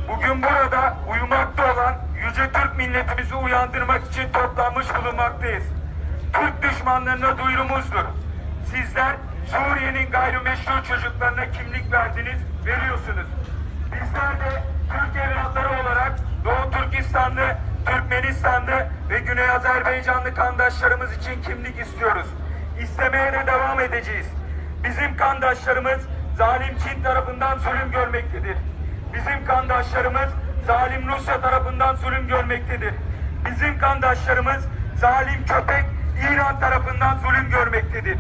bugün burada uyumakta olan yüce Türk milletimizi uyandırmak için toplanmış bulunmaktayız. Türk düşmanlarına duyurumuzdur. Sizler Suriye'nin gayrimeşru çocuklarına kimlik verdiniz, veriyorsunuz. Bizler de Türk evlatları olarak Doğu Türkistanlı, Türkmenistanlı ve Güney Azerbaycanlı kandaşlarımız için kimlik istiyoruz. İstemeye de devam edeceğiz. Bizim kandaşlarımız zalim Çin tarafından zulüm görmektedir. Bizim kandaşlarımız zalim Rusya tarafından zulüm görmektedir. Bizim kandaşlarımız zalim köpek İran tarafından zulüm görmektedir.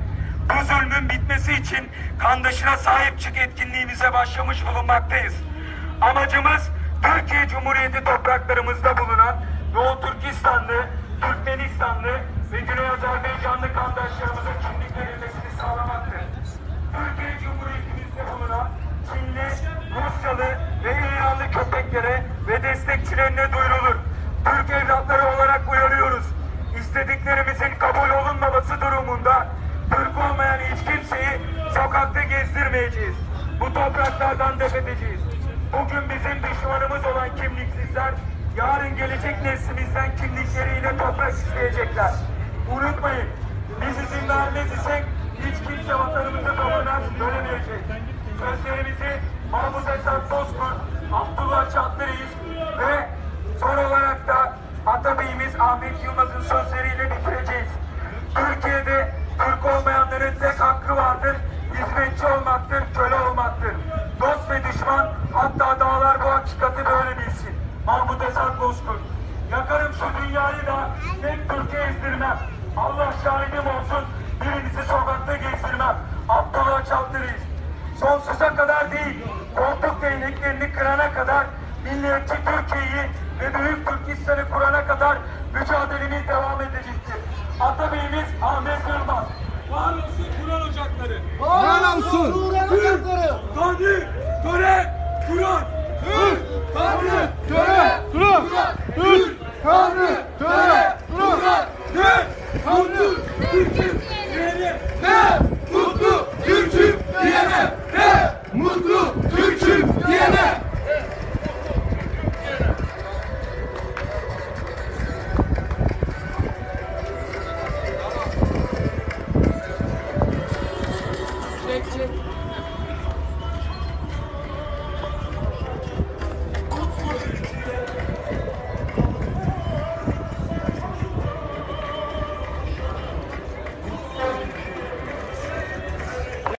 Bu zulmün bitmesi için kandaşına sahip çık etkinliğimize başlamış bulunmaktayız. Amacımız Türkiye Cumhuriyeti topraklarımızda bulunan Doğu Türkistanlı, Türkmenistanlı ve Güney Azerbaycanlı kandaşlarımıza kimlik verilmesini sağlamaktır. Türkiye Cumhuriyetimizde bulunan Çinli, Rusyalı ve İranlı köpeklere ve destekçilerine duyurulur. Türk evlatları olarak uyarıyoruz. İstediklerimizin kabul olunmaması durumunda Türk olmayan hiç kimseyi sokakta gezdirmeyeceğiz. Bu topraklardan def edeceğiz. Bugün bizim düşmanımız olan kimliksizler, yarın gelecek neslimizden kimlikleriyle toprak isteyecekler. Unutmayın, biz izin vermez isek hiç kimse vatanımızı toprağına dönemeyecek. Sözlerimizi Mahmut Esat Bozkurt, Abdullah Çatlıreis ve son olarak da Atabeyimiz Ahmet Yılmaz'ın sözleriyle bitireceğiz. Türkiye'de Türk olmayanların tek hakkı vardır, hizmetçi olmaktır, köle olmaktır. Dost ve düşman, hatta dağlar bu hakikati böyle bilsin. Mahmut Esat Bozkurt. Yakarım şu dünyayı da tek Türkiye ezdirmem. Allah şahidim olsun, birinizi sokakta gezdirmem. Abdullah Çatlıreis. Sonsuza kadar değil, koltuk değneklerini kırana kadar, milliyetçi Türkiye'yi ve Büyük Türkistan'ı kurana kadar mücadelemiz devam edecektir. Atabeyimiz Ahmet Yılmaz. Var olsun Kur'an ocakları. Var olsun Kur'an ocakları. Tanrı, töre, Kur'an. Türk, Tanrı, töre, Kur'an. Türk, Tanrı, töre, Kur'an. Ne mutlu Türk'üm diyene. Ne mutlu Türk'üm diyene. Ne mutlu Türk'üm diyene. Çek.